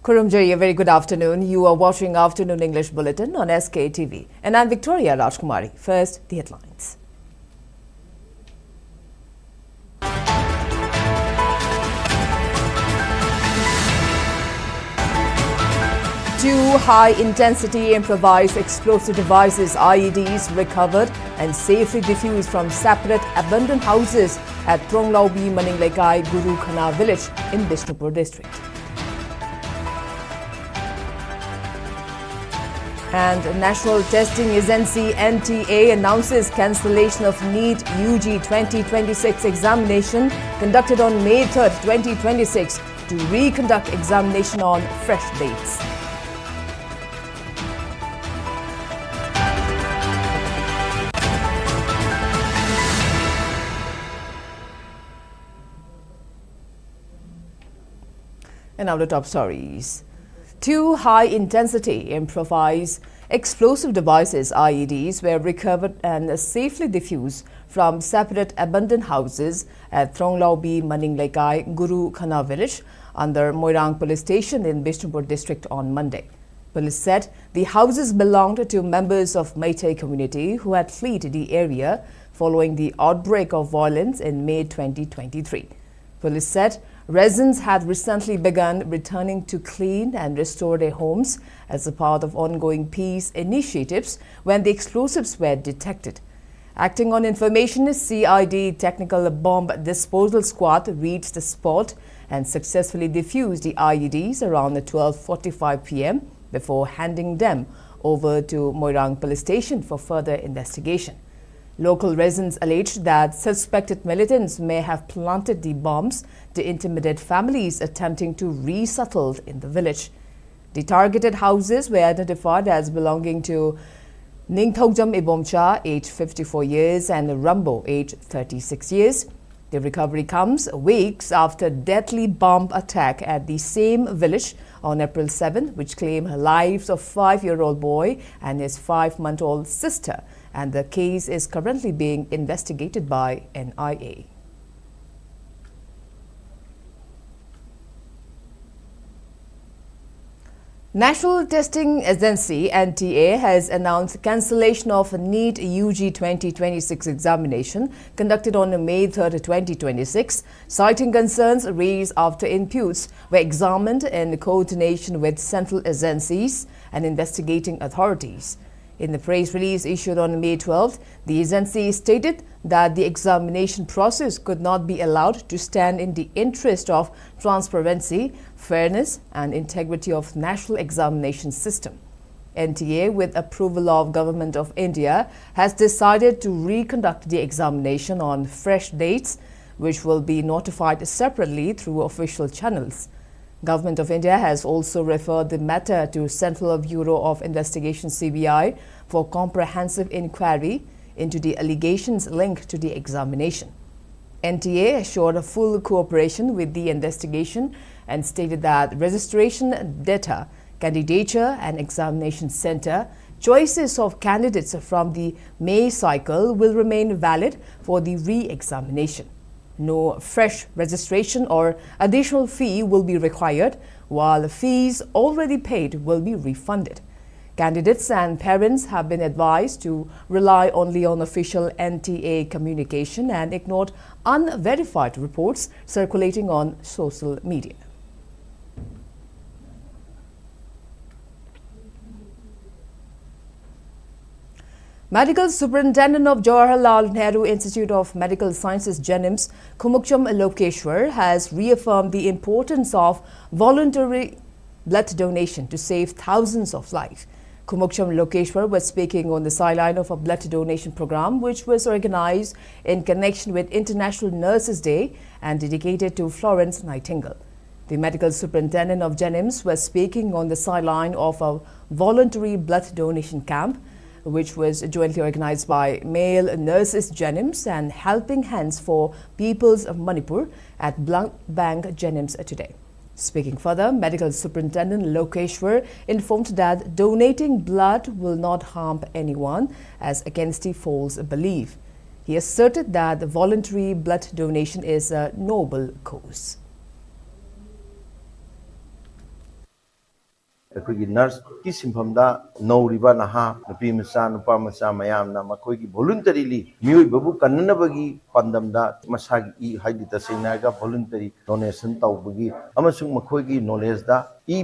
Kurumjay, a very good afternoon. You are watching Afternoon English Bulletin on SKTV. And I'm Victoria Rajkumari. First, the headlines. Two high-intensity improvised explosive devices (IEDs) recovered and safely diffused from separate abandoned houses at Tronglaubi Maninglekai Guru Khana village in Bishnupur district. And National Testing Agency NTA announces cancellation of NEET UG 2026 examination conducted on May 3rd, 2026 to reconduct examination on fresh dates. And now the top stories. Two high-intensity improvised explosive devices (IEDs) were recovered and safely diffused from separate abandoned houses at Tronglaubi Maninglekai Guru Khana village under Moirang police station in Bishnupur district on Monday. Police said the houses belonged to members of Meitei community who had fled the area following the outbreak of violence in May 2023. Police said residents had recently begun returning to clean and restore their homes as a part of ongoing peace initiatives when the explosives were detected. Acting on information, CID Technical Bomb Disposal Squad reached the spot and successfully defused the IEDs around 12:45 p.m. before handing them over to Moirang Police Station for further investigation. Local residents alleged that suspected militants may have planted the bombs to intimidate families attempting to resettle in the village. The targeted houses were identified as belonging to Ningthogjam Ibomcha, age 54 years, and Rambo, age 36 years. The recovery comes weeks after deadly bomb attack at the same village on April 7, which claimed lives of 5-year-old boy and his 5-month-old sister, and the case is currently being investigated by NIA. National Testing Agency (NTA) has announced cancellation of NEET UG 2026 examination conducted on May 3rd, 2026, citing concerns raised after inputs were examined in coordination with central agencies and investigating authorities. In the press release issued on May 12th, the agency stated that the examination process could not be allowed to stand in the interest of transparency, fairness and integrity of national examination system. NTA, with approval of Government of India, has decided to reconduct the examination on fresh dates, which will be notified separately through official channels. Government of India has also referred the matter to Central Bureau of Investigation (CBI) for comprehensive inquiry into the allegations linked to the examination. NTA assured full cooperation with the investigation and stated that registration data, candidature and examination center, choices of candidates from the May cycle will remain valid for the re-examination. No fresh registration or additional fee will be required, while fees already paid will be refunded. Candidates and parents have been advised to rely only on official NTA communication and ignore unverified reports circulating on social media. Medical Superintendent of Jawaharlal Nehru Institute of Medical Sciences (JNIMS), Khumukcham Lokeshwar, has reaffirmed the importance of voluntary blood donation to save thousands of lives. Khumukcham Lokeshwar was speaking on the sideline of a blood donation program which was organized in connection with International Nurses Day and dedicated to Florence Nightingale. The Medical Superintendent of JNIMS was speaking on the sideline of a voluntary blood donation camp which was jointly organized by Male Nurses JNIMS and Helping Hands for Peoples of Manipur at Blood Bank JNIMS today. Speaking further, Medical Superintendent Lokeshwar informed that donating blood will not harm anyone, as against the false belief. He asserted that voluntary blood donation is a noble cause. ꯑꯩꯈꯣꯏꯒꯤ ꯅꯔꯁꯀꯤ ꯁꯤꯟꯐꯝꯗ ꯅꯧꯔꯤꯕ ꯅꯍꯥ ꯅꯨꯄꯤ ꯃꯆꯥ ꯅꯨꯄꯥ ꯃꯆꯥ ꯃꯌꯥꯝꯅ ꯃꯈꯣꯏꯒꯤ voluntarily ꯃꯤꯑꯣꯏꯕꯕꯨ ꯀꯟꯅꯅꯕꯒꯤ ꯄꯥꯟꯗꯝꯗ ꯃꯁꯥꯒꯤ ꯍꯥꯏꯗꯤ ꯇꯁꯦꯡꯅ ꯍꯥꯏꯔꯒ ꯚꯣꯂꯨꯟꯇꯔꯤ ꯗꯣꯅꯦꯁꯟ ꯇꯧꯕꯒꯤ ꯑꯃꯁꯨꯡ ꯃꯈꯣꯏꯒꯤ ꯅꯣꯂꯦꯖꯗ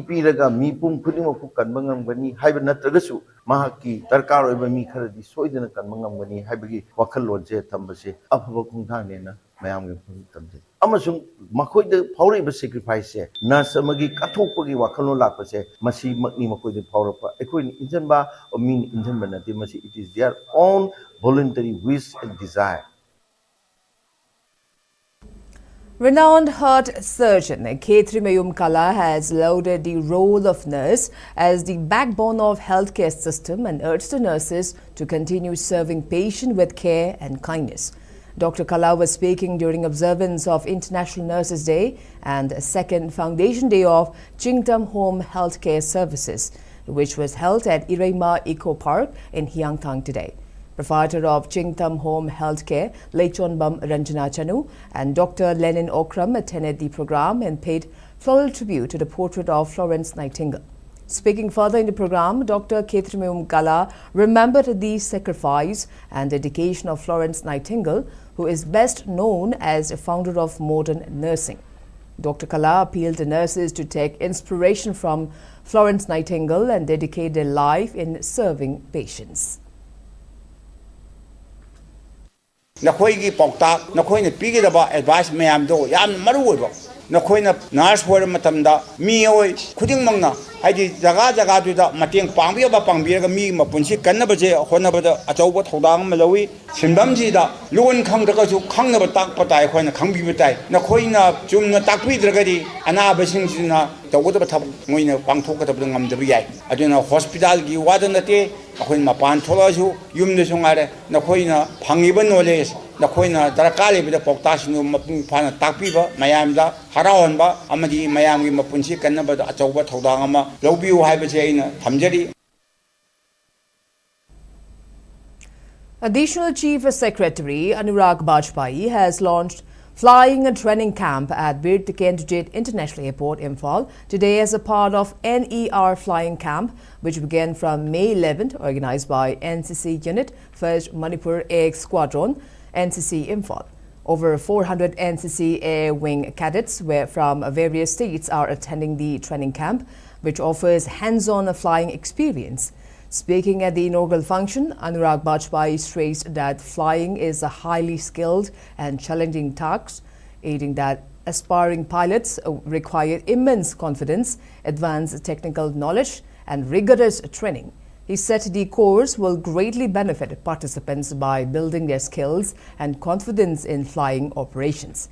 ꯄꯤꯔꯒ ꯃꯤꯄꯨꯝ ꯈꯨꯗꯤꯡꯃꯛꯄꯨ ꯀꯟꯕ ꯉꯝꯒꯅꯤ ꯍꯥꯏꯕ ꯅꯠꯇ꯭ꯔꯒꯁꯨ ꯃꯍꯥꯛꯀꯤ ꯗꯔꯀꯥꯔ ꯑꯣꯏꯕ ꯃꯤ ꯈꯔꯗꯤ ꯁꯣꯏꯗꯅ ꯀꯟꯕ ꯉꯝꯒꯅꯤ ꯍꯥꯏꯕꯒꯤ ꯋꯥꯈꯜꯂꯣꯟꯁꯦ ꯊꯝꯕꯁꯦ ꯑꯐꯕ ꯈꯣꯡꯊꯥꯡꯅꯦꯅ ꯃꯌꯥꯝꯒꯤ ꯃꯐꯝꯗ ꯊꯝꯖꯩ ꯑꯃꯁꯨꯡ ꯃꯈꯣꯏꯗ ꯐꯥꯎꯔꯛꯏꯕ ꯁꯦꯀ꯭ꯔꯤꯐꯥꯏꯁꯁꯦ ꯅꯔꯁ ꯑꯃꯒꯤ ꯀꯠꯊꯣꯛꯄꯒꯤ ꯋꯥꯈꯜꯂꯣꯟ ꯂꯥꯛꯄꯁꯦ ꯃꯁꯤꯃꯛꯅꯤ ꯃꯈꯣꯏꯗ ꯐꯥꯎꯔꯛꯄ ꯑꯩꯈꯣꯏꯅ ꯏꯟꯖꯟꯕ ꯃꯤꯅ ꯏꯟꯖꯟꯕ ꯅꯠꯇꯦ ꯃꯁꯤ it is dear on voluntary wish and desire. Renowned heart surgeon Sktv'S has lauded the role of nurse as the backbone of healthcare system and urged the nurses to continue serving patients with care and kindness. Dr. Kala was speaking during observance of International Nurses Day and second Foundation Day of Chingtam Home Healthcare Services, which was held at Iraima Eco Park in Hyangthang today. Proprietor of Chingtam Home Healthcare, Leichonbam Ranjana Chanu, and Dr. Lenin Okram attended the program and paid floral tribute to the portrait of Florence Nightingale. Speaking further in the program, Dr. Sktv'S remembered the sacrifice and dedication of Florence Nightingale, who is best known as a founder of modern nursing. Dr. Kala appealed to nurses to take inspiration from Florence Nightingale and dedicate their life in serving patients. नखोई पौता नखोई पीगदब advice ma'am मरुब नखोई nurse होर मीओई खुदिंगमंगना हाइदि जगह जगह मतेंग पांगबीरग मी मपुंसी कन्नबजे होनबद अचौब थौदांग अमा लौई सिनबमजिदा लोन खंगदगसु खंगनब ताकप ताय अखोइना खंगबीब ताय नखोइना चुमना ताकबीद्रगदि अनाबसिंगजिना तौगदब थबक मोइना पांगथोकदब ngamdab yai aduna hospital gi wada nate अखोइन मपान थोलासु युमदसु ngaरे नखोइना फंगिबा नॉलेज नखोइना दरकार लेबदा पौतासिनु मपुंग फाना ताकबीबा मयामदा हरावनबा अमदि मयामगी मपुंसी कन्नबद अचौब थौदांग अमा लौबिउ हाइबसे अइना थमजरी. Additional Chief Secretary Anurag Bajpai has launched Flying and Training Camp at Bir Tikendujet International Airport, Imphal, today as a part of NER Flying Camp, which began from May 11th, organized by NCC Unit, 1st Manipur Air Squadron, NCC Imphal. Over 400 NCC Air Wing cadets from various states are attending the training camp, which offers hands-on flying experience. Speaking at the inaugural function, Anurag Bajpai stressed that flying is a highly skilled and challenging task, aiding that aspiring pilots require immense confidence, advanced technical knowledge, and rigorous training. He said the course will greatly benefit participants by building their skills and confidence in flying operations.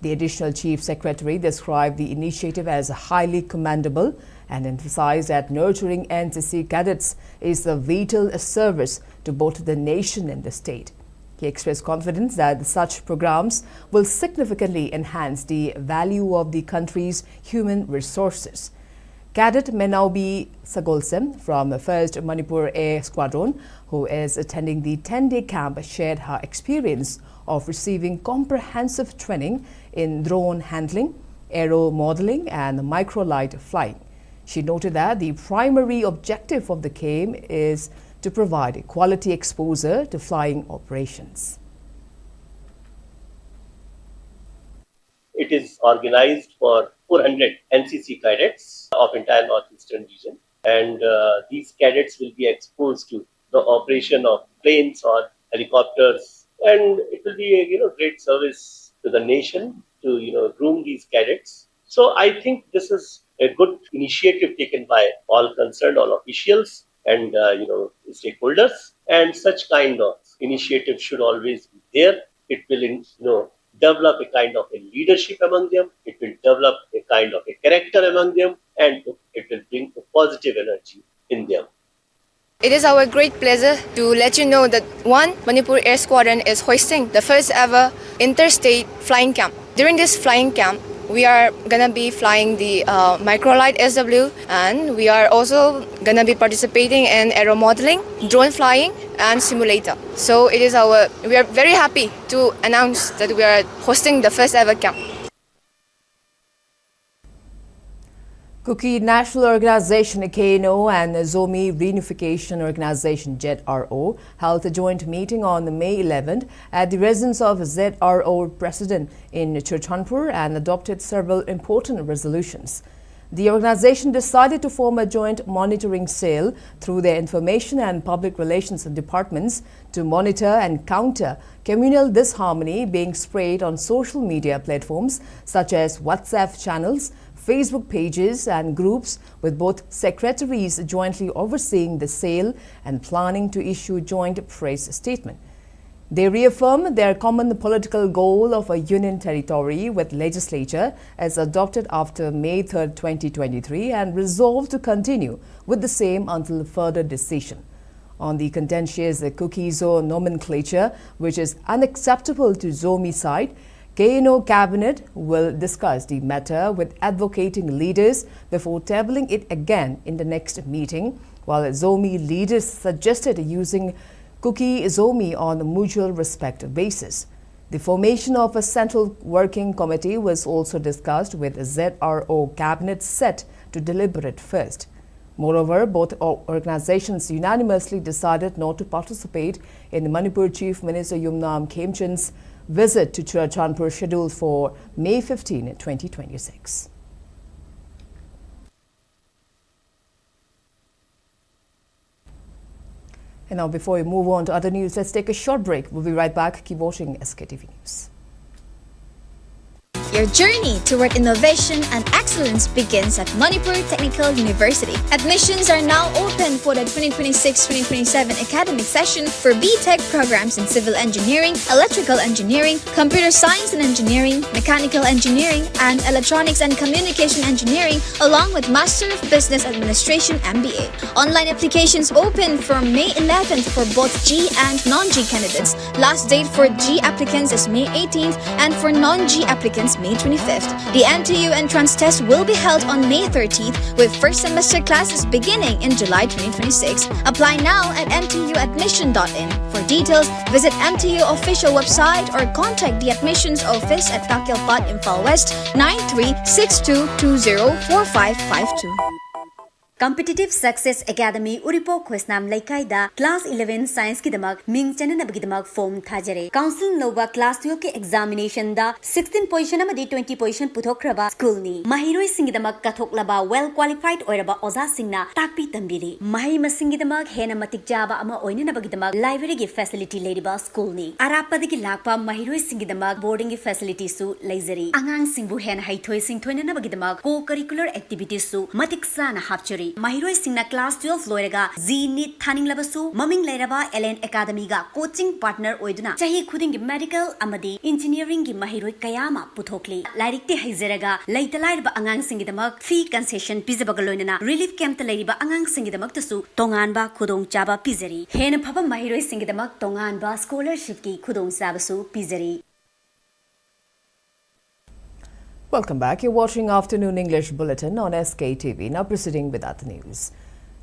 The additional Chief Secretary described the initiative as highly commendable and emphasized that nurturing NCC cadets is a vital service to both the nation and the state. He expressed confidence that such programs will significantly enhance the value of the country's human resources. Cadet Menaubi Sagolsem from 1st Manipur Air Squadron, who is attending the 10-day camp, shared her experience of receiving comprehensive training in drone handling, aero modeling, and microlight flying. She noted that the primary objective of the camp is to provide quality exposure to flying operations. It is organized for 400 NCC cadets of entire northeastern region, and these cadets will be exposed to the operation of planes or helicopters, and it will be a great service to the nation to groom these cadets. So I think this is a good initiative taken by all concerned, all officials and stakeholders, and such kind of initiative should always be there. It will develop a kind of a leadership among them, it will develop a kind of a character among them, and it will bring a positive energy in them. It is our great pleasure to let you know that Manipur Air Squadron is hosting the first ever interstate flying camp. During this flying camp, we are gonna be flying the microlight SW, and we are also gonna be participating in aero modeling, drone flying, and simulator. So we are very happy to announce that we are hosting the first ever camp. Kuki National Organization KNO and Zomi Reunification Organization ZRO held a joint meeting on May 11th at the residence of ZRO President in Churchandpur and adopted several important resolutions. The organization decided to form a joint monitoring cell through their information and public relations departments to monitor and counter communal disharmony being sprayed on social media platforms such as WhatsApp channels, Facebook pages and groups, with both secretaries jointly overseeing the sale and planning to issue joint press statement. They reaffirm their common political goal of a union territory with legislature as adopted after May 3, 2023 and resolve to continue with the same until further decision. On the contentious Kuki-Zo nomenclature, which is unacceptable to Zomi side, KNO cabinet will discuss the matter with advocating leaders before tabling it again in the next meeting, while Zomi leaders suggested using Kuki-Zomi on a mutual respect basis. The formation of a central working committee was also discussed with ZRO cabinet set to deliberate first. Moreover, both organizations unanimously decided not to participate in the Manipur Chief Minister Yumnam Khemchand's visit to Churchandpur scheduled for May 15, 2026. And now, before we move on to other news, let's take a short break. We'll be right back. Keep watching SKTV News. Your journey toward innovation and excellence begins at Manipur Technical University. Admissions are now open for the 2026-2027 academic session for B.Tech programs in civil engineering, electrical engineering, computer science and engineering, mechanical engineering, and electronics and communication engineering, along with Master of Business Administration MBA. Online applications open from May 11th for both G and non-G candidates. Last date for G applicants is May 18th and for non-G applicants May 25th. The NTU entrance test will be held on May 13th with first semester classes beginning in July 2026. Apply now at ntuadmission.in. For details, visit NTU official website or contact the admissions office at Takilpat, Imphal West 9362204552. Competitive Success Academy Uripo Khosnam Laikai Class 11 Science ki damak ming chanana bagi damak form thajare. Council Nova Class 12 ke examination da 16 position amadi 20 position puthokraba school ni. Mahiroi sing damak kathoklaba well qualified oiraba oza singna takpi tambiri. Mahai masing damak hena matik jaba ama oina bagi damak library gi facility lediba school ni. Arapadagi lakpa mahiroi sing damak boarding gi facility su laizari. Angang singbu hena haithoi sing thoina bagi damak co-curricular activities su matik sana hapchuri. Mahiroi singna class 12 loiraga NEET thaning labasu maming lairaba LN Academy ga coaching partner oiduna chahi khuding gi medical amadi engineering gi mahiroi kayama puthokli lairikte haizeraga laitalairba angang singi damak fee concession pizabaga loinana relief camp ta lairiba angang singi damak tasu tonganba khudong chaba pizari hena phaba mahiroi singi damak tonganba scholarship ki khudong sabasu pizari. Welcome back. You're watching Afternoon English Bulletin on SKTV. Now proceeding with other news.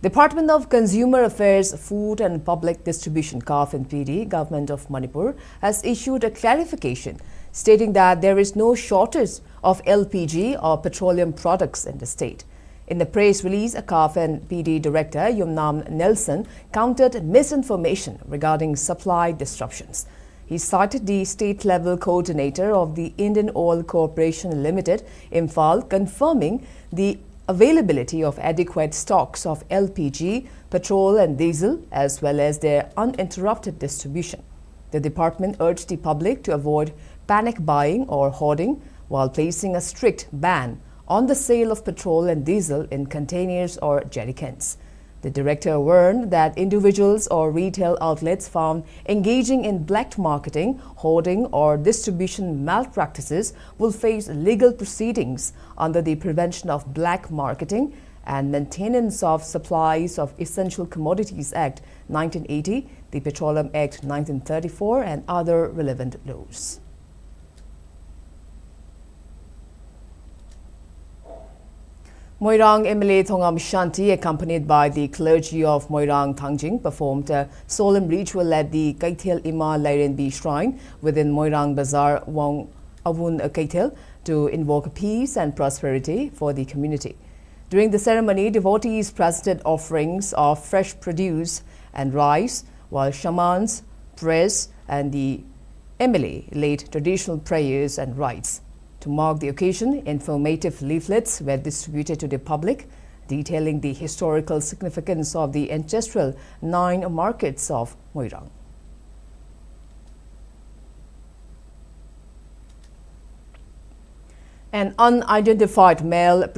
Department of Consumer Affairs, Food and Public Distribution (KNO PD), Government of Manipur, has issued a clarification stating that there is no shortage of LPG or petroleum products in the state. In the press release, a KNO PD Director Yumnam Nelson countered misinformation regarding supply disruptions. He cited the state-level coordinator of the Indian Oil Corporation Limited, Imphal, confirming the availability of adequate stocks of LPG, petrol and diesel, as well as their uninterrupted distribution. The department urged the public to avoid panic buying or hoarding while placing a strict ban on the sale of petrol and diesel in containers or jerrycans. The director warned that individuals or retail outlets found engaging in black marketing, hoarding or distribution malpractices will face legal proceedings under the Prevention of Black Marketing and Maintenance of Supplies of Essential Commodities Act 1980, the Petroleum Act 1934 and other relevant laws. Moirang MLA Thongam Shanti, accompanied by the clergy of Moirang Thangjing, performed a solemn ritual at the Kaithel Ima Lairenbi Shrine within Moirang Bazaar, Wang Avun Kaithel, to invoke peace and prosperity for the community. During the ceremony, devotees presented offerings of fresh produce and rice, while shamans, priests, and the MLA laid traditional prayers and rites. To mark the occasion, informative leaflets were distributed to the public, detailing the historical significance of the ancestral 9 markets of Moirang. An unidentified male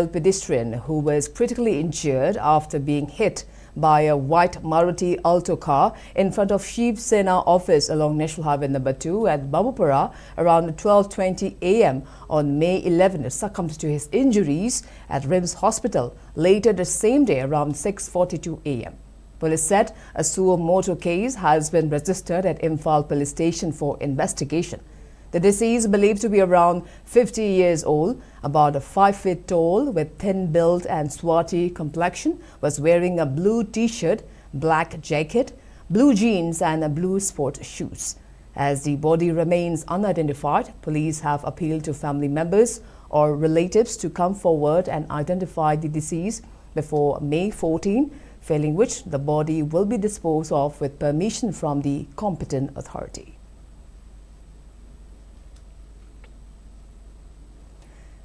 pedestrian who was critically injured after being hit by a white Maruti Alto car in front of Shiv Sena office along National Highway number 2 at Babupara around 12:20 a.m. on May 11 succumbed to his injuries at RIMS Hospital later the same day around 6:42 a.m. Police said a suo motu case has been registered at Imphal police station for investigation. The deceased, believed to be around 50 years old, about 5 feet tall, with thin build and swarthy complexion, was wearing a blue t-shirt, black jacket, blue jeans and blue sport shoes. As the body remains unidentified, police have appealed to family members or relatives to come forward and identify the deceased before May 14, failing which the body will be disposed of with permission from the competent authority.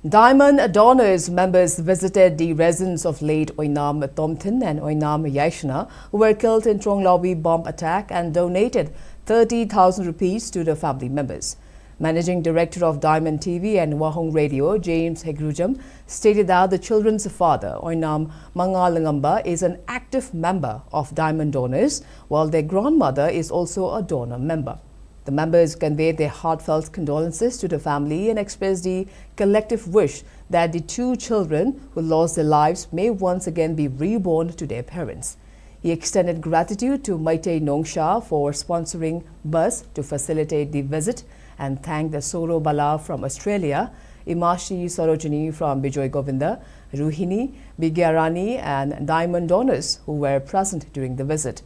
Diamond Donors members visited the residence of late Oinam Tomtin and Oinam Yaishna, who were killed in Tronglawi bomb attack, and donated 30,000 rupees to the family members. Managing Director of Diamond TV and Wahong Radio, James Hegrujam, stated that the children's father, Oinam Mangalangamba, is an active member of Diamond Donors, while their grandmother is also a donor member. The members conveyed their heartfelt condolences to the family and expressed the collective wish that the 2 children who lost their lives may once again be reborn to their parents. He extended gratitude to Maite Nongsha for sponsoring bus to facilitate the visit and thanked the Soro Bala from Australia, Imashi Sarojini from Bijoy Govinda, Ruhini, Bigyarani and Diamond Donors who were present during the visit.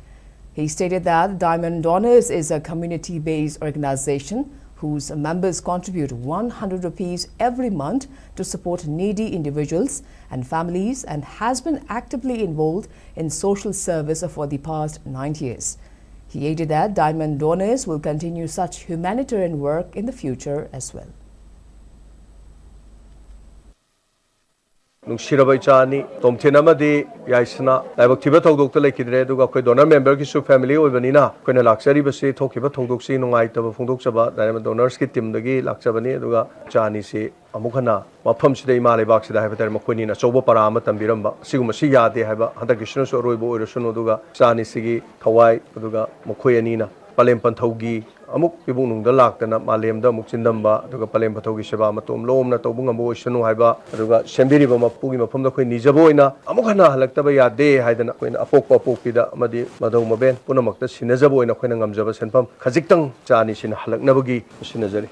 He stated that Diamond Donors is a community-based organization whose members contribute 100 rupees every month to support needy individuals and families and has been actively involved in social service for the past 9 years. He added that Diamond Donors will continue such humanitarian work in the future as well. Nungshiraba Chani, Tomtinamadi, Yaisana, Lavaktiva Togok Lakidre, Duga, donor member, Kisu family, Uvanina, Kuna Laksari Basi, Tokiba Togoksi, Nuaita, Fundoksaba, Diamond Donors, Kitim, the Gi, Laksabani, Duga, Chani, si, Amukana, Mapums de Mali Box, the Habitat Makunina, Sobo Paramat and Biramba, Sigumasiya, they have a Hantakishnos or Robo, Sunoduga, Chani Sigi, Kawai, Duga, Mokoyanina, Palempan Togi. Amuk ibung nungda lakdana malem da mukchindamba aduga palem pathogi seba matom lomna tobung amo shanu haiba aduga sembiriba mapugi mafam da khoi nijabo ina amuk hana halaktaba yade haidana koina apokpa apokpida amadi madau maben punamakta sinajabo ina khoina ngamjaba senpam khajiktang chani sin halaknabagi sinajari.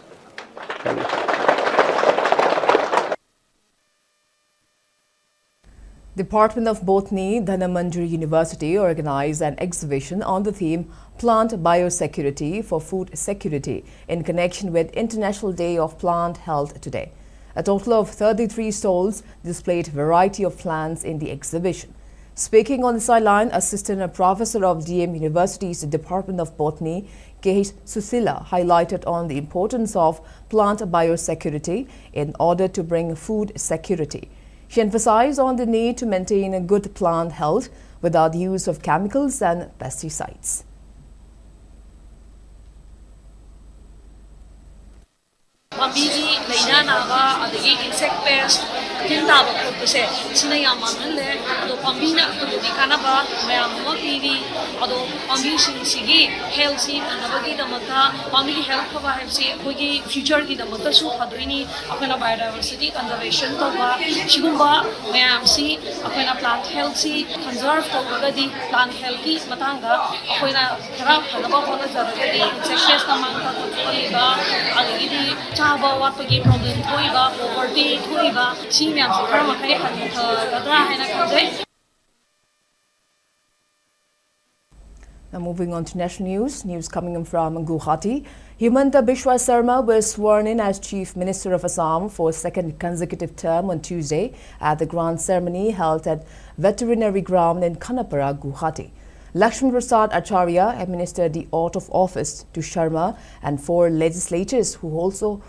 Department of Botany, Dhanamandri University organized an exhibition on the theme Plant Biosecurity for Food Security in connection with International Day of Plant Health today. A total of 33 stalls displayed a variety of plants in the exhibition. Speaking on the sideline, Assistant Professor of DM University's Department of Botany, K. Susila, highlighted on the importance of plant biosecurity in order to bring food security. She emphasized on the need to maintain a good plant health without the use of chemicals and pesticides. Pambigi laina naga adagi insect pest tinta ba khopse sina yam manle ado pambina ado kanaba mayam mo tv ado pambi sigi healthy anabagi damata pambi health khaba hepsi kogi future ki damata su hadoini apna biodiversity conservation to ba sigumba mayam si apna plant healthy conserve to gadi plant healthy matanga akoina khara hanaba hona zaruri insect pest tamang ta to ba adagi chaba wat pagi problem thoiba poverty thoiba chimyam khara makai hadra haina kanjai. Now moving on to national news coming in from Guwahati. Himanta Biswa Sarma was sworn in as Chief Minister of Assam for a second consecutive term on Tuesday at the grand ceremony held at Veterinary Ground in Khanapara, Guwahati. Lakshman Prasad Acharya administered the oath of office to Sharma and 4 legislators who also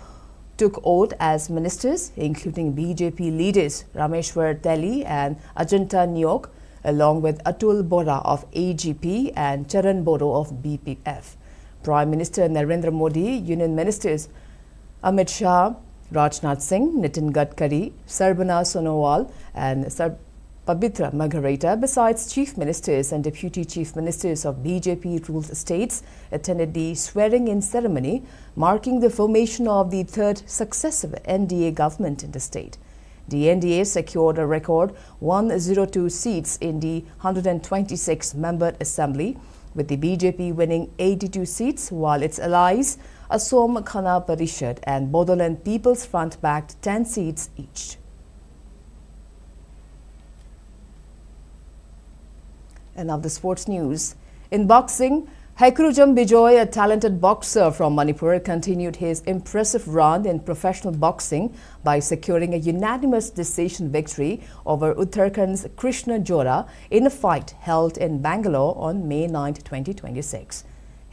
took oath as ministers, including BJP leaders Rameshwar Teli and Ajanta Nyok, along with Atul Bora of AGP and Charan Boro of BPF. Prime Minister Narendra Modi, Union Ministers Amit Shah, Rajnath Singh, Nitin Gadkari, Sarabana Sonowal and Pabitra Margareta, besides Chief Ministers and Deputy Chief Ministers of BJP-ruled states, attended the swearing-in ceremony marking the formation of the third successive NDA government in the state. The NDA secured a record 102 seats in the 126-member assembly, with the BJP winning 82 seats, while its allies Asom Khana Parishad and Bodoland People's Front backed 10 seats each. And now the sports news. In boxing, Haikrujam Bijoy, a talented boxer from Manipur, continued his impressive run in professional boxing by securing a unanimous decision victory over Uttarakhand's Krishna Jora in a fight held in Bangalore on May 9, 2026.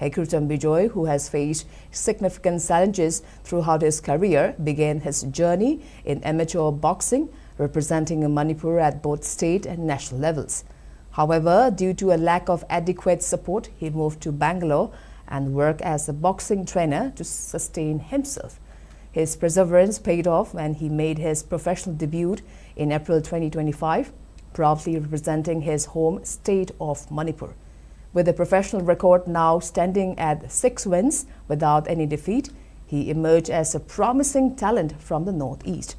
Haikrujam Bijoy, who has faced significant challenges throughout his career, began his journey in amateur boxing, representing Manipur at both state and national levels. However, due to a lack of adequate support, he moved to Bangalore and worked as a boxing trainer to sustain himself. His perseverance paid off when he made his professional debut in April 2025, proudly representing his home state of Manipur. With a professional record now standing at 6 wins without any defeat, he emerged as a promising talent from the Northeast.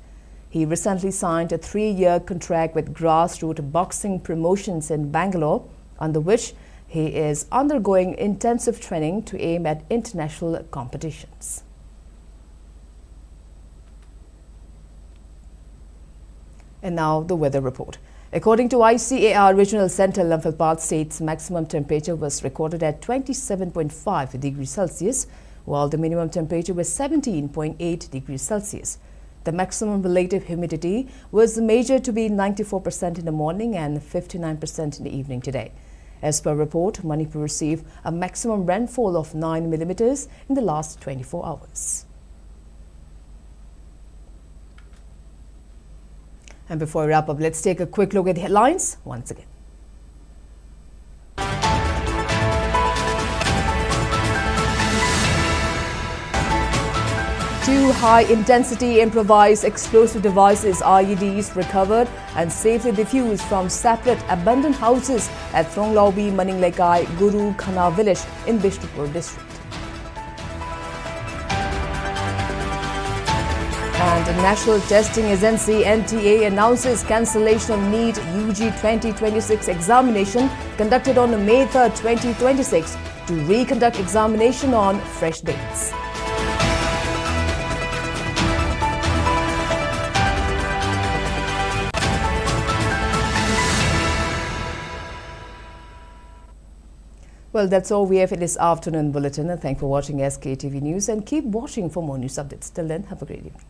He recently signed a 3-year contract with Grassroots Boxing Promotions in Bangalore, under which he is undergoing intensive training to aim at international competitions. And now the weather report. According to ICAR Regional Center, Imphal state's maximum temperature was recorded at 27.5 degrees Celsius, while the minimum temperature was 17.8 degrees Celsius. The maximum relative humidity was measured to be 94% in the morning and 59% in the evening today. As per report, Manipur received a maximum rainfall of 9 millimeters in the last 24 hours. And before we wrap up, let's take a quick look at the headlines once again. Two high-intensity improvised explosive devices (IEDs) recovered and safely defused from separate abandoned houses at Thronglaubi Maninglekai Guru Khana village in Bishnupur district. And the National Testing Agency (NTA) announces cancellation of NEET UG 2026 examination conducted on May 3, 2026 to reconduct examination on fresh dates. Well, that's all we have in this afternoon bulletin. And thanks for watching SKTV News and keep watching for more news updates. Till then, have a great evening.